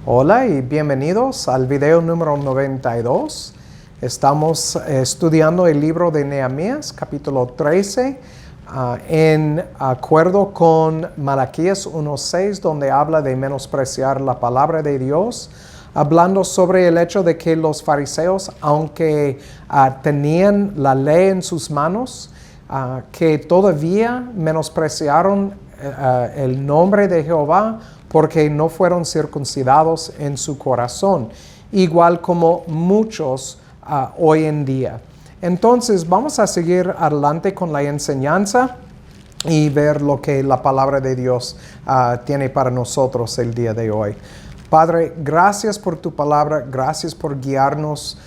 Hola y bienvenidos al video número 92. Estamos estudiando el libro de Nehemías, capítulo 13, en acuerdo con Malaquías 1:6, donde habla de menospreciar la palabra de Dios, hablando sobre el hecho de que los fariseos, aunque tenían la ley en sus manos, que todavía menospreciaron el nombre de Jehová, porque no fueron circuncidados en su corazón, igual como muchos hoy en día. Entonces vamos a seguir adelante con la enseñanza y ver lo que la palabra de Dios tiene para nosotros el día de hoy. Padre, gracias por tu palabra, gracias por guiarnos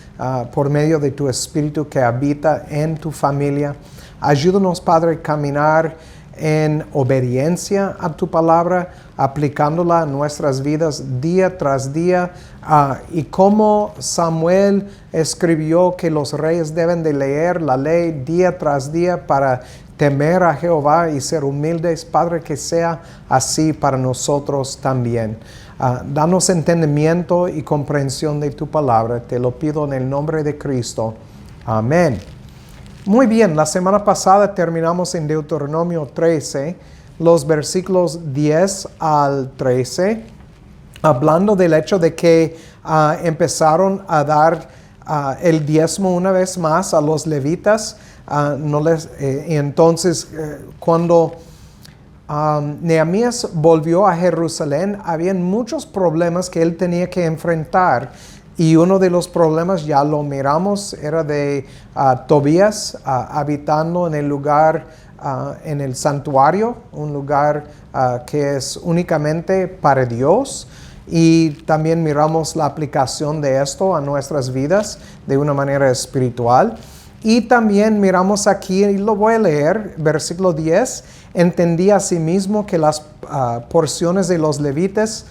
por medio de tu Espíritu que habita en tu familia. Ayúdanos, Padre, a caminar en obediencia a tu palabra, aplicándola a nuestras vidas día tras día, y como Samuel escribió que los reyes deben de leer la ley día tras día para temer a Jehová y ser humildes. Padre, que sea así para nosotros también. Danos entendimiento y comprensión de tu palabra. Te lo pido en el nombre de Cristo. Amén. Muy bien, la semana pasada terminamos en Deuteronomio 13, los versículos 10 al 13, hablando del hecho de que empezaron a dar el diezmo una vez más a los levitas. Entonces, cuando Nehemías volvió a Jerusalén, había muchos problemas que él tenía que enfrentar. Y uno de los problemas, ya lo miramos, era de Tobías habitando en el lugar, en el santuario, un lugar que es únicamente para Dios. Y también miramos la aplicación de esto a nuestras vidas de una manera espiritual. Y también miramos aquí, y lo voy a leer, versículo 10, entendí asimismo que las porciones de los levitas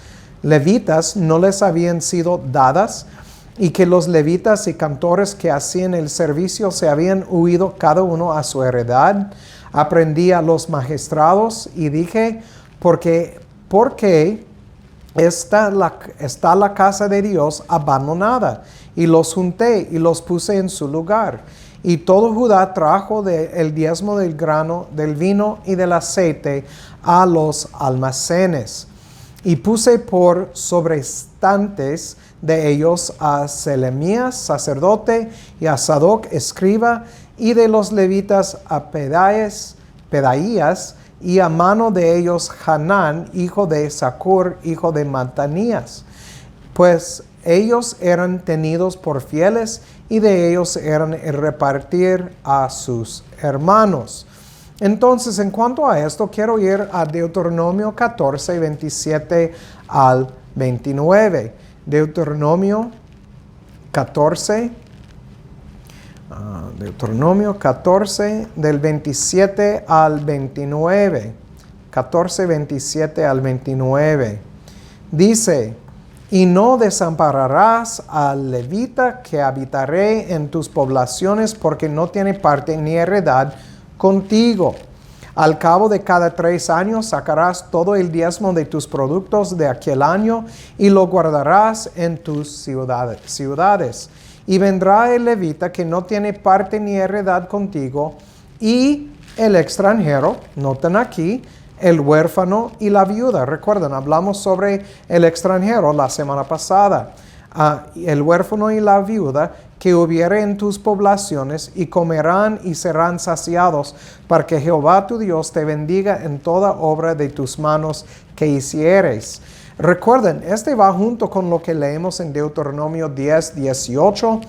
no les habían sido dadas, y que los levitas y cantores que hacían el servicio se habían huido cada uno a su heredad. Aprendí a los magistrados y dije, ¿por qué está la casa de Dios abandonada? Y los junté y los puse en su lugar. Y todo Judá trajo el diezmo del grano, del vino y del aceite a los almacenes. Y puse por sobrestantes de ellos a Selemías, sacerdote, y a Sadoc, escriba, y de los levitas a Pedaías, y a mano de ellos Hanán, hijo de Zacur, hijo de Matanías. Pues ellos eran tenidos por fieles, y de ellos eran el repartir a sus hermanos. Entonces, en cuanto a esto, quiero ir a Deuteronomio 14, 27 al 29. Deuteronomio 14, del 27 al 29. 14, 27 al 29. Dice, y no desampararás al levita que habitaré en tus poblaciones, porque no tiene parte ni heredad contigo. Al cabo de cada 3 años sacarás todo el diezmo de tus productos de aquel año y lo guardarás en tus ciudades. Y vendrá el levita que no tiene parte ni heredad contigo, y el extranjero, noten aquí, el huérfano y la viuda. Recuerden, hablamos sobre el extranjero la semana pasada. El huérfano y la viuda que hubiere en tus poblaciones, y comerán y serán saciados, para que Jehová tu Dios te bendiga en toda obra de tus manos que hicieres. Recuerden, este va junto con lo que leemos en Deuteronomio 10, 18,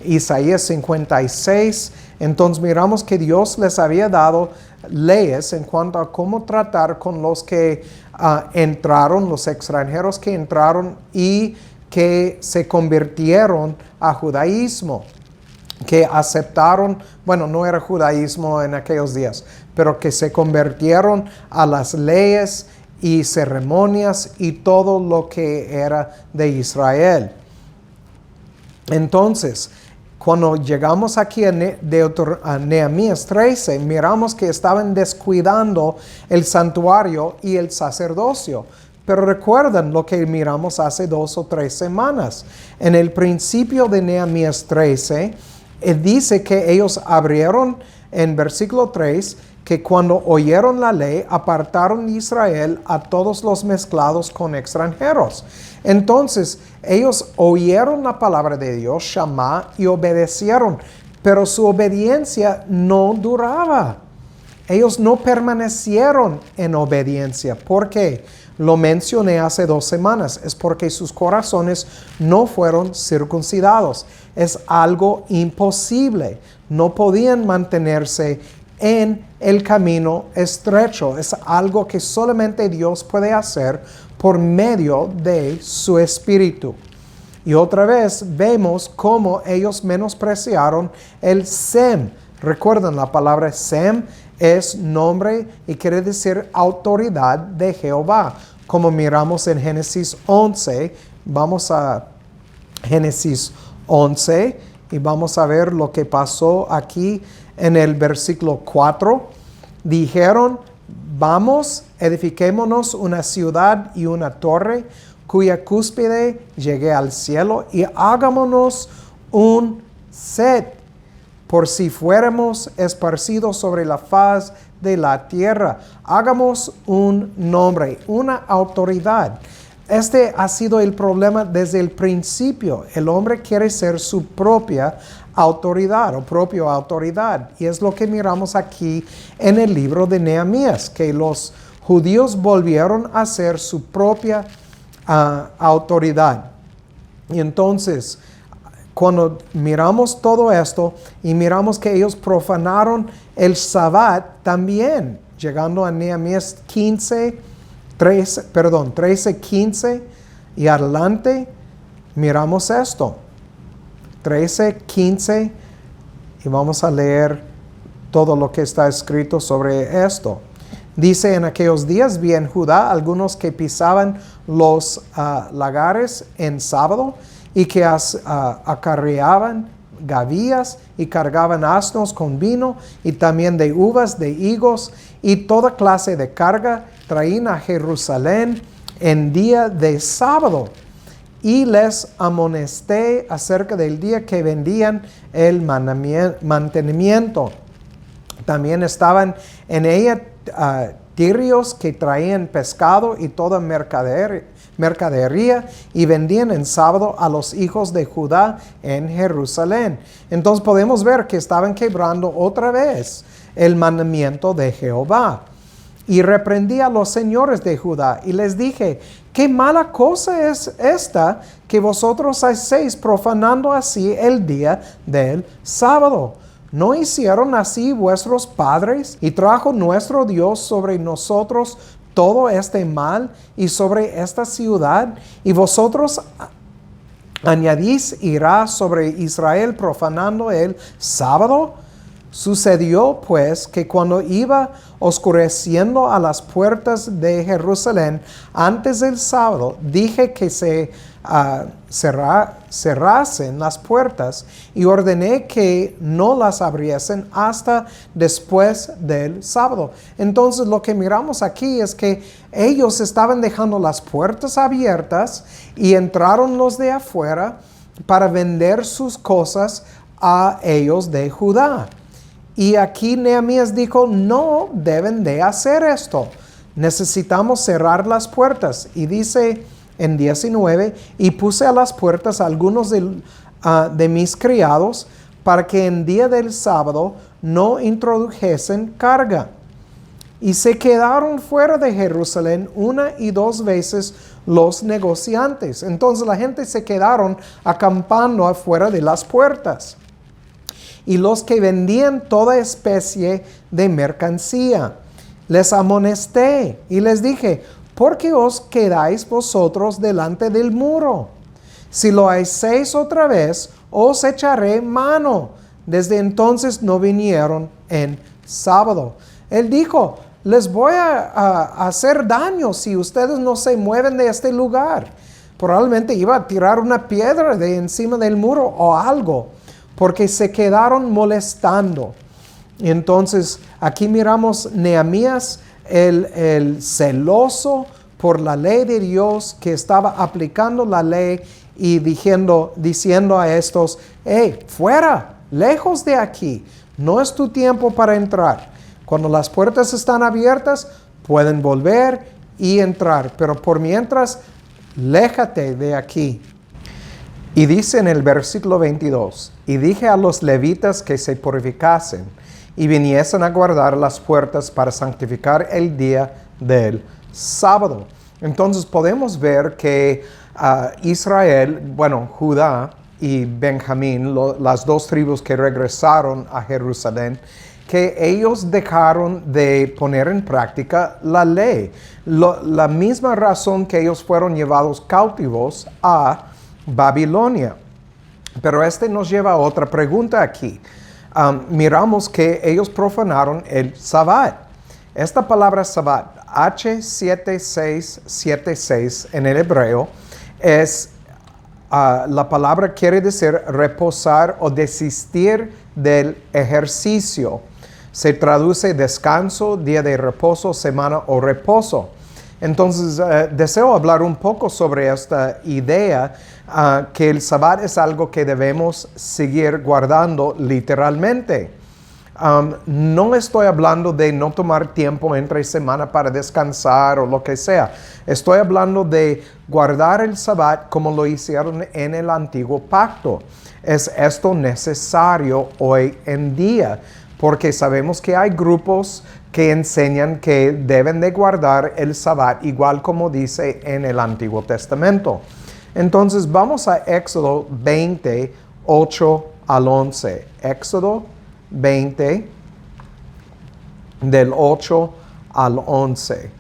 Isaías 56. Entonces miramos que Dios les había dado leyes en cuanto a cómo tratar con los que entraron, los extranjeros que entraron y que se convirtieron a judaísmo, que aceptaron, bueno, no era judaísmo en aquellos días, pero que se convirtieron a las leyes y ceremonias y todo lo que era de Israel. Entonces, cuando llegamos aquí a Nehemías 13, miramos que estaban descuidando el santuario y el sacerdocio. Pero recuerdan lo que miramos hace 2 o 3 semanas. En el principio de Nehemías 13, dice que ellos abrieron en versículo 3, que cuando oyeron la ley, apartaron de Israel a todos los mezclados con extranjeros. Entonces, ellos oyeron la palabra de Dios, Shama, y obedecieron, pero su obediencia no duraba. Ellos no permanecieron en obediencia. ¿Por qué? Lo mencioné hace 2 semanas. Es porque sus corazones no fueron circuncidados. Es algo imposible. No podían mantenerse en el camino estrecho. Es algo que solamente Dios puede hacer por medio de su Espíritu. Y otra vez vemos cómo ellos menospreciaron el Sem. Recuerden, la palabra Sem es nombre y quiere decir autoridad de Jehová. Como miramos en Génesis 11, vamos a Génesis 11 y vamos a ver lo que pasó aquí en el versículo 4. Dijeron, vamos, edifiquémonos una ciudad y una torre cuya cúspide llegue al cielo y hagámonos un set, por si fuéramos esparcidos sobre la faz de la tierra. Hagamos un nombre, una autoridad. Este ha sido el problema desde el principio. El hombre quiere ser su propia autoridad o propia autoridad. Y es lo que miramos aquí en el libro de Nehemías, que los judíos volvieron a ser su propia autoridad. Y entonces, cuando miramos todo esto y miramos que ellos profanaron el Sabbat también, llegando a Nehemías 13, 15 y adelante, miramos esto. 13, 15 y vamos a leer todo lo que está escrito sobre esto. Dice, en aquellos días vi en Judá algunos que pisaban los lagares en sábado y que acarreaban gavillas y cargaban asnos con vino y también de uvas, de higos y toda clase de carga traían a Jerusalén en día de sábado. Y les amonesté acerca del día que vendían el mantenimiento. También estaban en ella tirios que traían pescado y toda mercadería y vendían en sábado a los hijos de Judá en Jerusalén. Entonces podemos ver que estaban quebrando otra vez el mandamiento de Jehová. Y reprendí a los señores de Judá y les dije, qué mala cosa es esta que vosotros hacéis profanando así el día del sábado. ¿No hicieron así vuestros padres? Y trajo nuestro Dios sobre nosotros todo este mal y sobre esta ciudad. Y vosotros añadís ira sobre Israel profanando el sábado. Sucedió pues que cuando iba oscureciendo a las puertas de Jerusalén antes del sábado, dije que se cerrasen las puertas y ordené que no las abriesen hasta después del sábado. Entonces lo que miramos aquí es que ellos estaban dejando las puertas abiertas y entraron los de afuera para vender sus cosas a ellos de Judá. Y aquí Nehemías dijo, no deben de hacer esto. Necesitamos cerrar las puertas. Y dice en 19, y puse a las puertas algunos de mis criados para que en día del sábado no introdujesen carga. Y se quedaron fuera de Jerusalén 1 y 2 veces los negociantes. Entonces la gente se quedaron acampando afuera de las puertas. Y los que vendían toda especie de mercancía. Les amonesté y les dije, ¿por qué os quedáis vosotros delante del muro? Si lo hacéis otra vez, os echaré mano. Desde entonces no vinieron en sábado. Él dijo, les voy a hacer daño si ustedes no se mueven de este lugar. Probablemente iba a tirar una piedra de encima del muro o algo, porque se quedaron molestando. Y entonces aquí miramos Nehemías, el celoso por la ley de Dios, que estaba aplicando la ley y diciendo a estos, hey, fuera, lejos de aquí, no es tu tiempo para entrar. Cuando las puertas están abiertas, pueden volver y entrar, pero por mientras, léjate de aquí. Y dice en el versículo 22, y dije a los levitas que se purificasen y viniesen a guardar las puertas para santificar el día del sábado. Entonces podemos ver que Israel, Judá y Benjamín, las dos tribus que regresaron a Jerusalén, que ellos dejaron de poner en práctica la ley. La misma razón que ellos fueron llevados cautivos a Babilonia. Pero nos lleva a otra pregunta aquí. Miramos que ellos profanaron el Sabbat. Esta palabra Sabbat, H7676 en el hebreo, la palabra quiere decir reposar o desistir del ejercicio. Se traduce descanso, día de reposo, semana o reposo. Entonces, deseo hablar un poco sobre esta idea que el Sabbat es algo que debemos seguir guardando literalmente. No estoy hablando de no tomar tiempo entre semana para descansar o lo que sea. Estoy hablando de guardar el Sabbat como lo hicieron en el antiguo pacto. ¿Es esto necesario hoy en día? Porque sabemos que hay grupos que enseñan que deben de guardar el Sabbat igual como dice en el Antiguo Testamento. Entonces vamos a Éxodo 20, 8 al 11. Éxodo 20, del 8 al 11.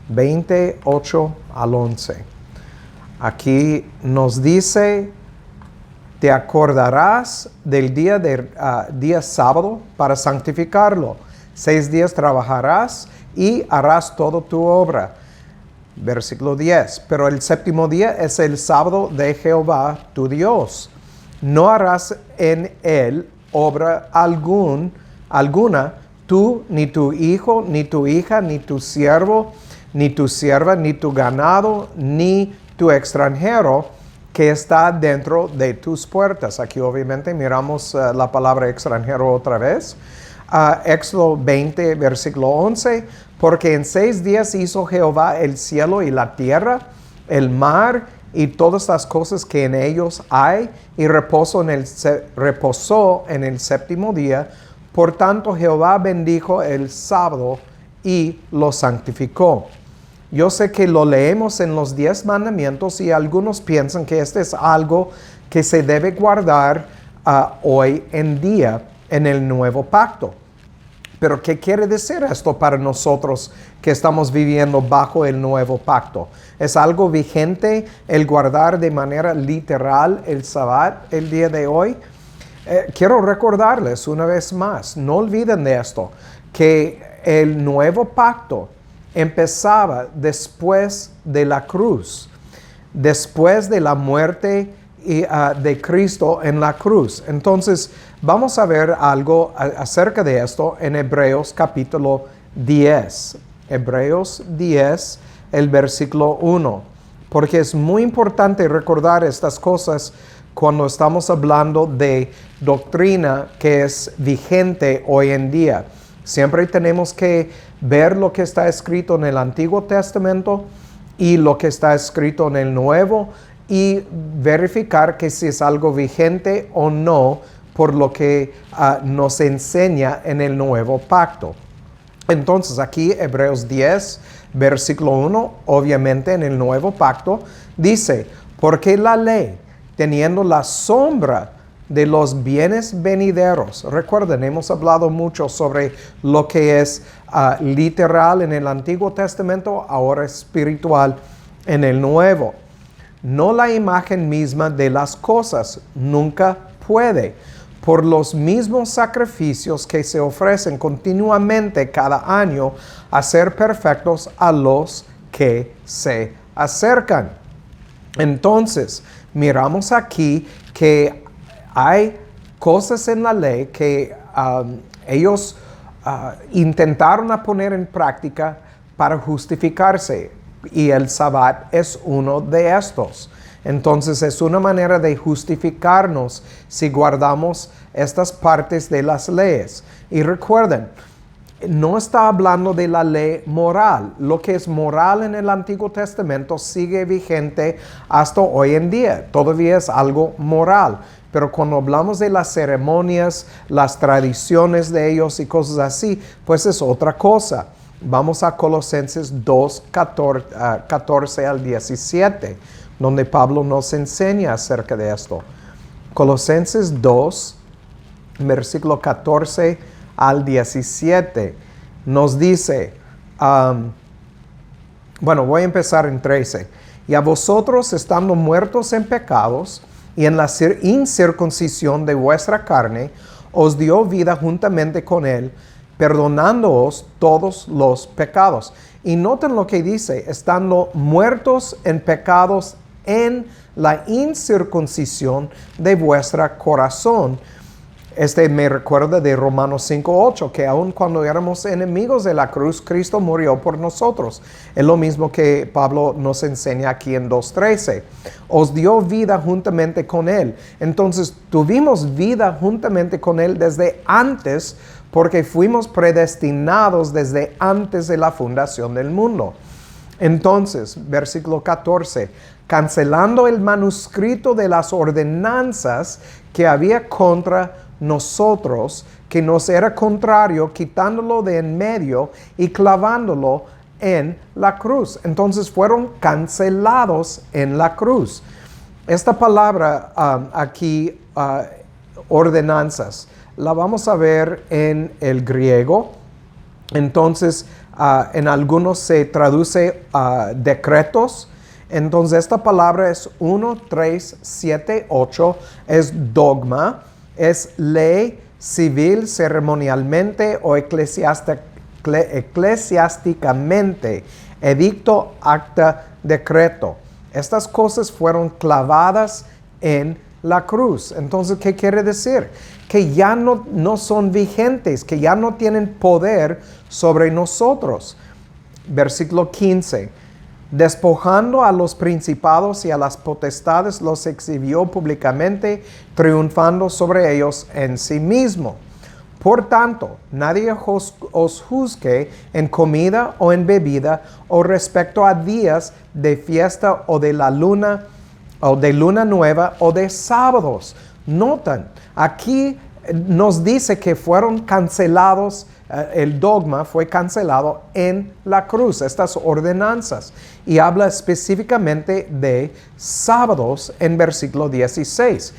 20, 8 al 11. Aquí nos dice: te acordarás del día sábado para santificarlo. 6 días trabajarás y harás toda tu obra. Versículo 10. Pero el séptimo día es el sábado de Jehová tu Dios. No harás en él obra alguna, tú, ni tu hijo, ni tu hija, ni tu siervo, ni tu sierva, ni tu ganado, ni tu extranjero que está dentro de tus puertas. Aquí obviamente miramos la palabra extranjero otra vez. Éxodo 20, versículo 11. Porque en 6 días hizo Jehová el cielo y la tierra, el mar y todas las cosas que en ellos hay, y reposó en el séptimo día. Por tanto Jehová bendijo el sábado y lo santificó. Yo sé que lo leemos en los 10 mandamientos y algunos piensan que este es algo que se debe guardar hoy en día en el nuevo pacto. Pero ¿qué quiere decir esto para nosotros que estamos viviendo bajo el nuevo pacto? ¿Es algo vigente el guardar de manera literal el Sabbat el día de hoy? Quiero recordarles una vez más, no olviden de esto, que el nuevo pacto empezaba después de la cruz, después de la muerte de Cristo en la cruz. Entonces, vamos a ver algo acerca de esto en Hebreos capítulo 10. Hebreos 10, el versículo 1. Porque es muy importante recordar estas cosas cuando estamos hablando de doctrina que es vigente hoy en día. Siempre tenemos que ver lo que está escrito en el Antiguo Testamento y lo que está escrito en el Nuevo y verificar que si es algo vigente o no por lo que nos enseña en el Nuevo Pacto. Entonces aquí Hebreos 10, versículo 1, obviamente en el Nuevo Pacto, dice: porque la ley, teniendo la sombra de los bienes venideros. Recuerden, hemos hablado mucho sobre lo que es literal en el Antiguo Testamento, ahora espiritual en el Nuevo. No la imagen misma de las cosas, nunca puede, por los mismos sacrificios que se ofrecen continuamente cada año, hacer perfectos a los que se acercan. Entonces, miramos aquí que hay cosas en la ley que ellos intentaron poner en práctica para justificarse. y el Sabbat es uno de estos. Entonces es una manera de justificarnos si guardamos estas partes de las leyes. Y recuerden, no está hablando de la ley moral. Lo que es moral en el Antiguo Testamento sigue vigente hasta hoy en día. Todavía es algo moral. Pero cuando hablamos de las ceremonias, las tradiciones de ellos y cosas así, pues es otra cosa. Vamos a Colosenses 2, 14 al 17, donde Pablo nos enseña acerca de esto. Colosenses 2, versículo 14 al 17, nos dice, voy a empezar en 13. Y a vosotros, estando muertos en pecados y en la incircuncisión de vuestra carne, os dio vida juntamente con él, perdonándoos todos los pecados. Y noten lo que dice, estando muertos en pecados en la incircuncisión de vuestro corazón. Me recuerda de Romanos 5:8, que aun cuando éramos enemigos de la cruz, Cristo murió por nosotros. Es lo mismo que Pablo nos enseña aquí en 2:13. Os dio vida juntamente con él. Entonces, tuvimos vida juntamente con él desde antes, porque fuimos predestinados desde antes de la fundación del mundo. Entonces, versículo 14, cancelando el manuscrito de las ordenanzas que había contra nosotros, que nos era contrario, quitándolo de en medio y clavándolo en la cruz. Entonces fueron cancelados en la cruz. Esta palabra aquí, ordenanzas, la vamos a ver en el griego. Entonces, en algunos se traduce decretos. Entonces, esta palabra es 1, 3, 7, 8, es dogma, es ley civil, ceremonialmente o eclesiásticamente, edicto, acta, decreto. Estas cosas fueron clavadas en la cruz. Entonces, ¿qué quiere decir? Que ya no son vigentes, que ya no tienen poder sobre nosotros. Versículo 15. Despojando a los principados y a las potestades, los exhibió públicamente, triunfando sobre ellos en sí mismo. Por tanto, nadie os juzgue en comida o en bebida, o respecto a días de fiesta o de la luna, o de luna nueva, o de sábados. Notan, aquí nos dice que fueron cancelados, el dogma fue cancelado en la cruz, estas ordenanzas. Y habla específicamente de sábados en versículo 16,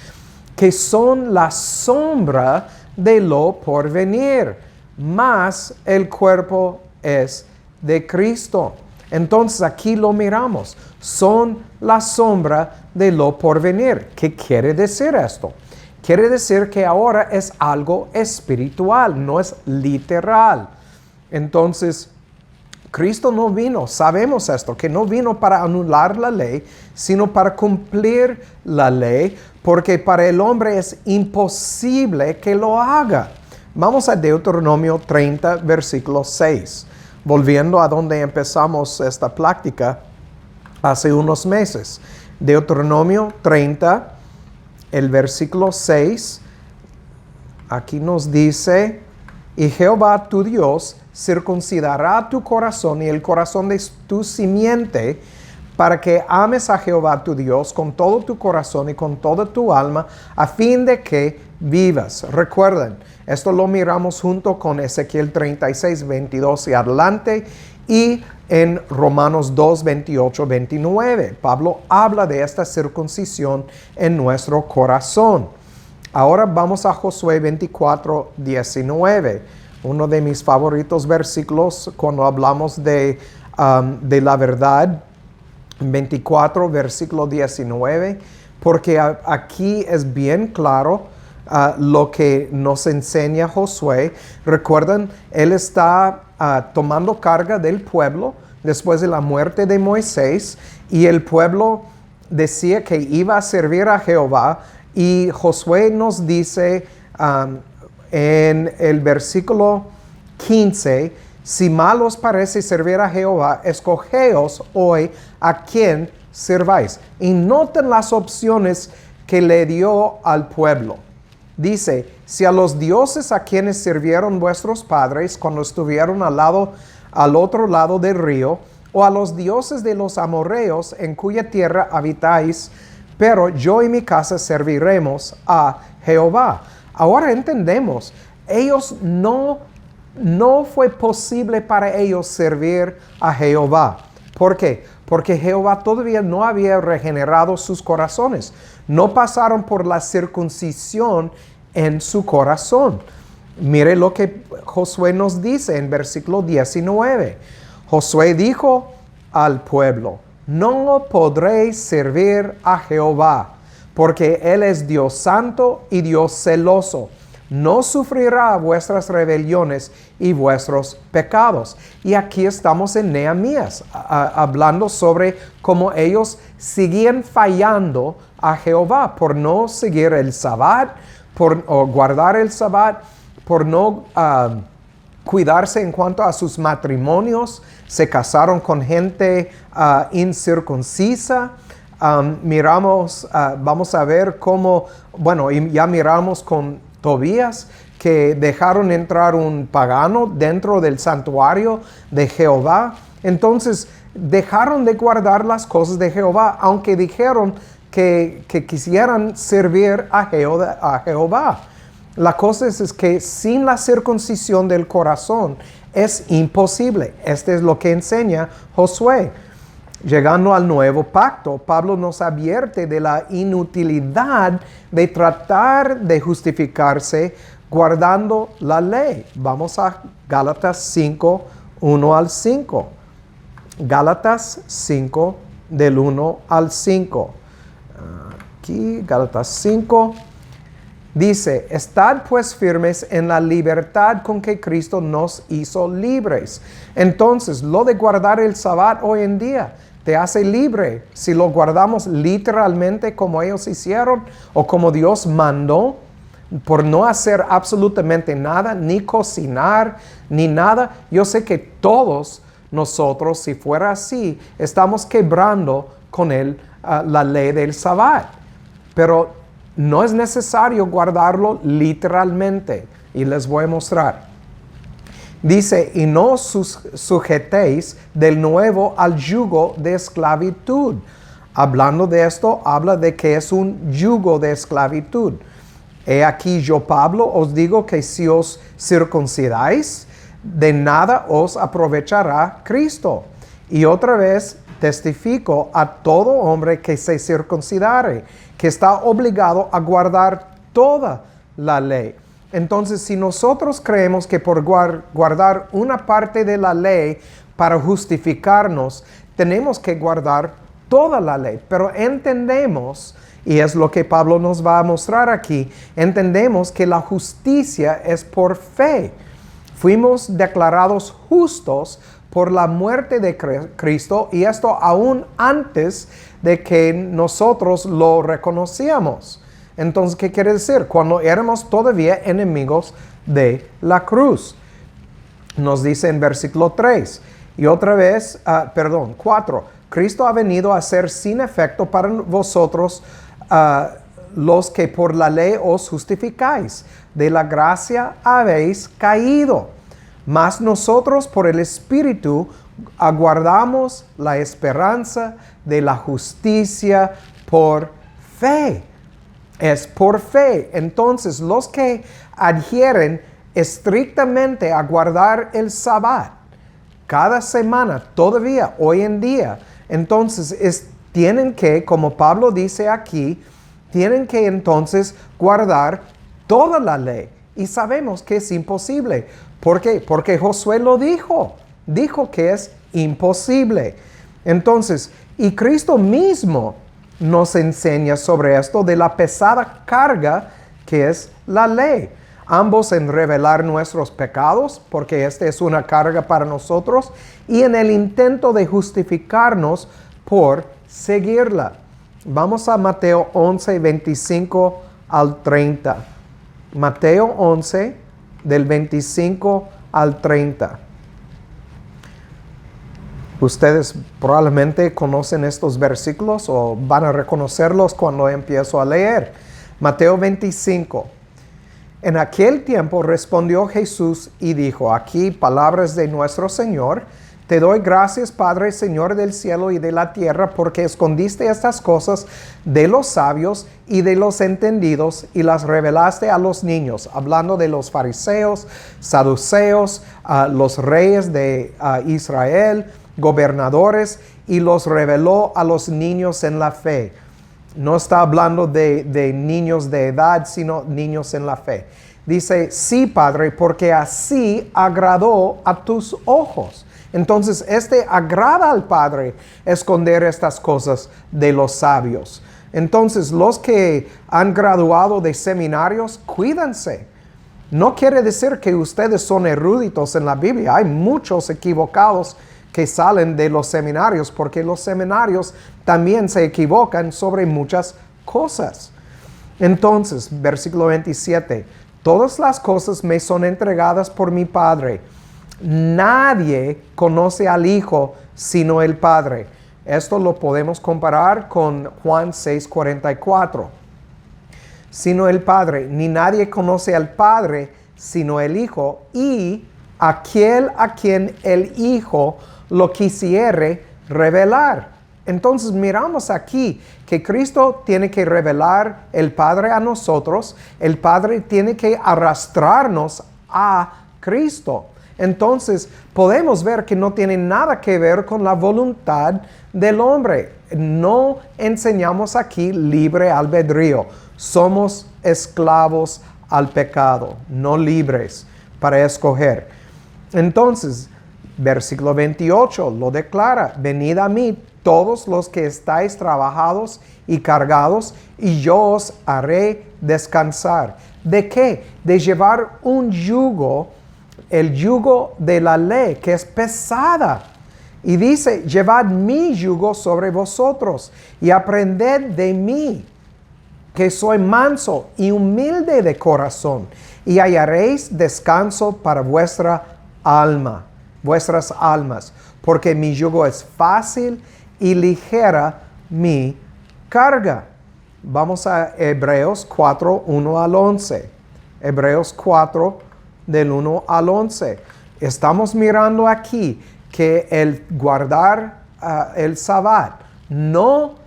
que son la sombra de lo porvenir, mas el cuerpo es de Cristo. Entonces aquí lo miramos, son la sombra de lo porvenir. ¿Qué quiere decir esto? Quiere decir que ahora es algo espiritual, no es literal. Entonces, Cristo no vino, sabemos esto, que no vino para anular la ley, sino para cumplir la ley, porque para el hombre es imposible que lo haga. Vamos a Deuteronomio 30, versículo 6. Volviendo a donde empezamos esta plática hace unos meses. Deuteronomio 30, el versículo 6, aquí nos dice, y Jehová tu Dios circuncidará tu corazón y el corazón de tu simiente, para que ames a Jehová tu Dios con todo tu corazón y con toda tu alma, a fin de que vivas. Recuerden, esto lo miramos junto con Ezequiel 36, 22 y adelante, y en Romanos 2, 28, 29. Pablo habla de esta circuncisión en nuestro corazón. Ahora vamos a Josué 24, 19. Uno de mis favoritos versículos cuando hablamos de la verdad. 24, versículo 19. Porque aquí es bien claro lo que nos enseña Josué. Recuerden, él está tomando carga del pueblo después de la muerte de Moisés, y el pueblo decía que iba a servir a Jehová, y Josué nos dice en el versículo 15, Si mal os parece servir a Jehová, escogeos hoy a quién serváis. Y noten las opciones que le dio al pueblo. Dice, si a los dioses a quienes sirvieron vuestros padres cuando estuvieron al otro lado del río, o a los dioses de los amorreos en cuya tierra habitáis, pero yo y mi casa serviremos a Jehová. Ahora entendemos, ellos no fue posible para ellos servir a Jehová. ¿Por qué? Porque Jehová todavía no había regenerado sus corazones. No pasaron por la circuncisión en su corazón. Mire lo que Josué nos dice en versículo 19. Josué dijo al pueblo, no podréis servir a Jehová, porque Él es Dios santo y Dios celoso. No sufrirá vuestras rebeliones y vuestros pecados. Y aquí estamos en Nehemías, hablando sobre cómo ellos seguían fallando a Jehová por no seguir el Sabbat, o guardar el Sabbat, por no cuidarse en cuanto a sus matrimonios. Se casaron con gente incircuncisa. Vamos a ver cómo, y ya miramos con Tobías, que dejaron entrar un pagano dentro del santuario de Jehová. Entonces dejaron de guardar las cosas de Jehová, aunque dijeron que quisieran servir a Jehová. La cosa es que sin la circuncisión del corazón es imposible. Este es lo que enseña Josué. Llegando al nuevo pacto, Pablo nos advierte de la inutilidad de tratar de justificarse guardando la ley. Vamos a Gálatas 5, 1 al 5. Gálatas 5, del 1 al 5. Aquí, Gálatas 5. Dice, estad pues firmes en la libertad con que Cristo nos hizo libres. Entonces, lo de guardar el Sabbat hoy en día te hace libre si lo guardamos literalmente como ellos hicieron o como Dios mandó, por no hacer absolutamente nada, ni cocinar, ni nada. Yo sé que todos nosotros, si fuera así, estamos quebrando con la ley del Sabbat. Pero no es necesario guardarlo literalmente. Y les voy a mostrar. Dice, y no os sujetéis del nuevo al yugo de esclavitud. Hablando de esto, habla de que es un yugo de esclavitud. He aquí yo, Pablo, os digo que si os circuncidáis, de nada os aprovechará Cristo. Y otra vez testifico a todo hombre que se circuncidare, que está obligado a guardar toda la ley. Entonces, si nosotros creemos que por guardar una parte de la ley para justificarnos, tenemos que guardar toda la ley. Pero entendemos, y es lo que Pablo nos va a mostrar aquí, entendemos que la justicia es por fe. Fuimos declarados justos por la muerte de Cristo, y esto aún antes de que nosotros lo reconocíamos. Entonces, ¿qué quiere decir? Cuando éramos todavía enemigos de la cruz. Nos dice en versículo 3. Y otra vez, 4. Cristo ha venido a ser sin efecto para vosotros los que por la ley os justificáis. De la gracia habéis caído. Mas nosotros por el Espíritu aguardamos la esperanza de la justicia por fe. Es por fe. Entonces, los que adhieren estrictamente a guardar el Sabbat cada semana, todavía hoy en día, entonces tienen que, como Pablo dice aquí, tienen que entonces guardar toda la ley. Y sabemos que es imposible. ¿Por qué? Porque Josué lo dijo. Dijo que es imposible. Entonces, y Cristo mismo nos enseña sobre esto de la pesada carga que es la ley. Ambos en revelar nuestros pecados, porque esta es una carga para nosotros, y en el intento de justificarnos por seguirla. Vamos a Mateo 11, 25 al 30. Mateo 11, del 25 al 30. Ustedes probablemente conocen estos versículos o van a reconocerlos cuando empiezo a leer. Mateo 25. En aquel tiempo respondió Jesús y dijo, aquí palabras de nuestro Señor, te doy gracias, Padre, Señor del cielo y de la tierra, porque escondiste estas cosas de los sabios y de los entendidos y las revelaste a los niños, hablando de los fariseos, saduceos, los reyes de Israel, gobernadores, y los reveló a los niños en la fe. No está hablando de niños de edad, sino niños en la fe. Dice, sí, Padre, porque así agradó a tus ojos. Entonces, agrada al Padre esconder estas cosas de los sabios. Entonces, los que han graduado de seminarios, cuídense. No quiere decir que ustedes son eruditos en la Biblia. Hay muchos equivocados que salen de los seminarios, porque los seminarios también se equivocan sobre muchas cosas. Entonces, versículo 27, todas las cosas me son entregadas por mi Padre. Nadie conoce al Hijo sino el Padre. Esto lo podemos comparar con Juan 6:44. Sino el Padre, ni nadie conoce al Padre sino el Hijo, y aquel a quien el Hijo lo quisiere revelar. Entonces miramos aquí que Cristo tiene que revelar el Padre a nosotros. El Padre tiene que arrastrarnos a Cristo. Entonces podemos ver que no tiene nada que ver con la voluntad del hombre. No enseñamos aquí libre albedrío. Somos esclavos al pecado, no libres para escoger. Entonces, versículo 28 lo declara, venid a mí todos los que estáis trabajados y cargados, y yo os haré descansar. ¿De qué? De llevar un yugo, el yugo de la ley, que es pesada. Y dice, llevad mi yugo sobre vosotros y aprended de mí, que soy manso y humilde de corazón, y hallaréis descanso para vuestras almas, porque mi yugo es fácil y ligera mi carga. Vamos a Hebreos 4, 1 al 11. Hebreos 4, del 1 al 11. Estamos mirando aquí que el guardar el Sabbat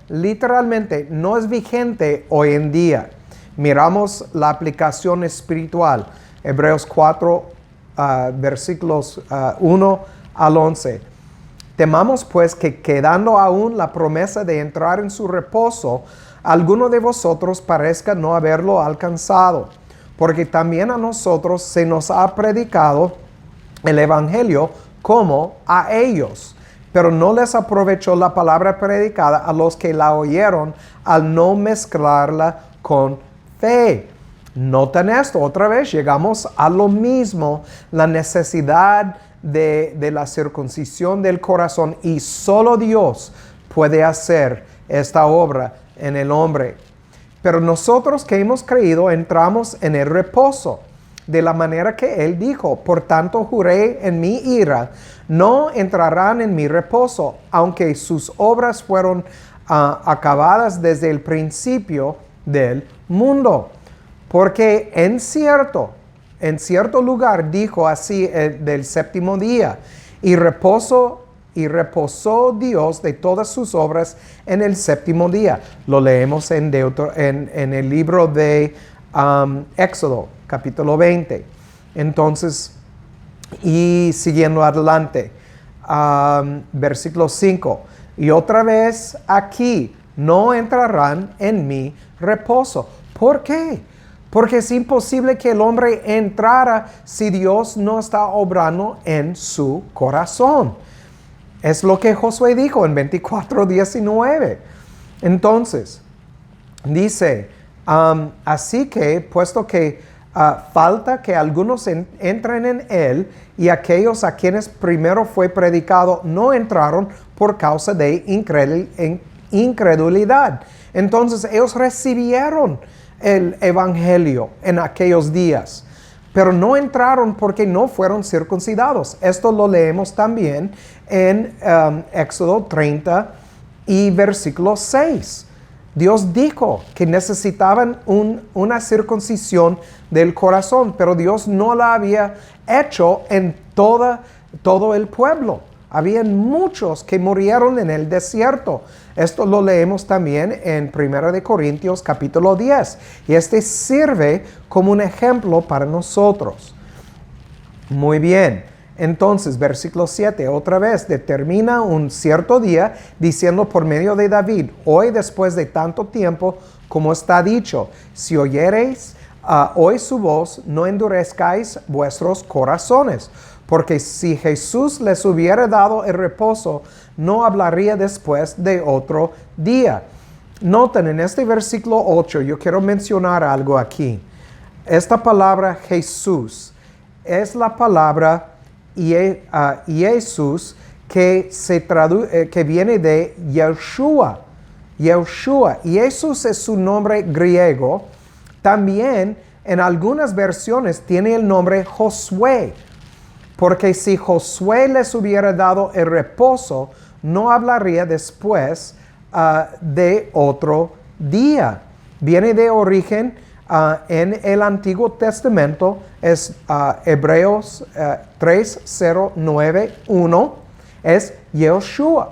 literalmente no es vigente hoy en día. Miramos la aplicación espiritual. Hebreos 4, versículos 1 al 11. Temamos pues que quedando aún la promesa de entrar en su reposo, alguno de vosotros parezca no haberlo alcanzado, porque también a nosotros se nos ha predicado el evangelio como a ellos, pero no les aprovechó la palabra predicada a los que la oyeron al no mezclarla con fe. Noten esto, otra vez llegamos a lo mismo, la necesidad de la circuncisión del corazón, y solo Dios puede hacer esta obra en el hombre. Pero nosotros que hemos creído entramos en el reposo, de la manera que Él dijo, por tanto juré en mi ira, no entrarán en mi reposo, aunque sus obras fueron acabadas desde el principio del mundo. Porque en cierto lugar dijo así del séptimo día, y reposó Dios de todas sus obras en el séptimo día. Lo leemos en el libro de Éxodo, capítulo 20. Entonces, y siguiendo adelante, versículo 5. Y otra vez aquí, no entrarán en mi reposo. ¿Por qué? Porque es imposible que el hombre entrara si Dios no está obrando en su corazón. Es lo que Josué dijo en 24:19. Entonces, dice, así que, puesto que falta que algunos entren en él, y aquellos a quienes primero fue predicado no entraron por causa de incredulidad. Entonces ellos recibieron el evangelio en aquellos días, pero no entraron porque no fueron circuncidados. Esto lo leemos también en Éxodo 30 y versículo 6. Dios dijo que necesitaban una circuncisión del corazón, pero Dios no la había hecho en todo el pueblo. Habían muchos que murieron en el desierto. Esto lo leemos también en 1 Corintios capítulo 10. Y este sirve como un ejemplo para nosotros. Muy bien. Entonces, versículo 7, otra vez, determina un cierto día diciendo por medio de David, hoy después de tanto tiempo, como está dicho, si oyereis hoy su voz, no endurezcáis vuestros corazones. Porque si Jesús les hubiera dado el reposo, no hablaría después de otro día. Noten en este versículo 8, yo quiero mencionar algo aquí. Esta palabra Jesús es la palabra Jesús que viene de Yeshua. Yeshua. Jesús es su nombre griego. También en algunas versiones tiene el nombre Josué. Porque si Josué les hubiera dado el reposo, no hablaría después de otro día. Viene de origen en el Antiguo Testamento, es Hebreos 3:091, es Yehoshua.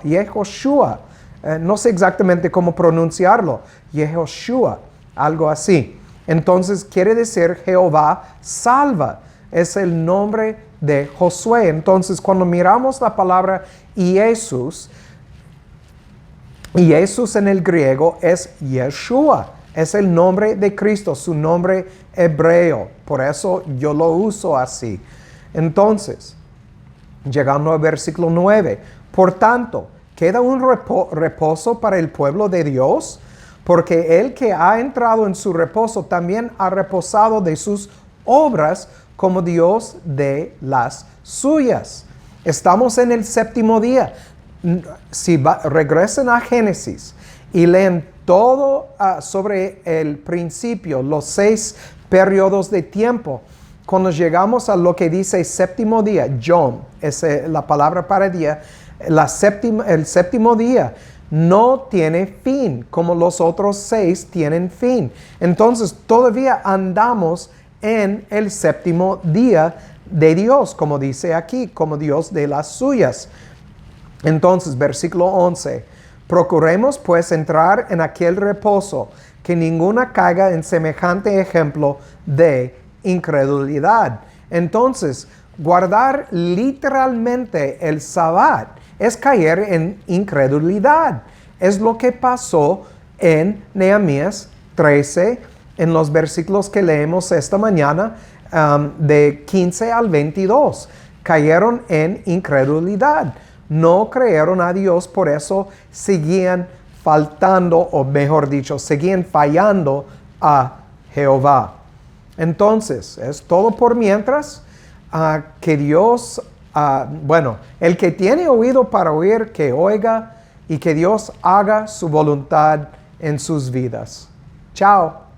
No sé exactamente cómo pronunciarlo, Yehoshua, algo así. Entonces quiere decir Jehová salva. Es el nombre de Josué. Entonces, cuando miramos la palabra Jesús en el griego es Yeshua. Es el nombre de Cristo, su nombre hebreo. Por eso yo lo uso así. Entonces, llegando al versículo 9. Por tanto, queda un reposo para el pueblo de Dios, porque el que ha entrado en su reposo también ha reposado de sus obras, como Dios de las suyas. Estamos en el séptimo día. Si regresen a Génesis y leen todo sobre el principio, los 6 periodos de tiempo, cuando llegamos a lo que dice séptimo día, Yom, es la palabra para día, el séptimo día no tiene fin, como los otros 6 tienen fin. Entonces todavía andamos en el séptimo día de Dios, como dice aquí, como Dios de las suyas. Entonces, versículo 11, procuremos pues entrar en aquel reposo, que ninguna caiga en semejante ejemplo de incredulidad. Entonces, guardar literalmente el Sabbat es caer en incredulidad. Es lo que pasó en Nehemías 13, en los versículos que leemos esta mañana, de 15 al 22. Cayeron en incredulidad. No creyeron a Dios, por eso seguían faltando, o mejor dicho, seguían fallando a Jehová. Entonces, es todo por mientras que Dios, el que tiene oído para oír, que oiga, y que Dios haga su voluntad en sus vidas. Chao.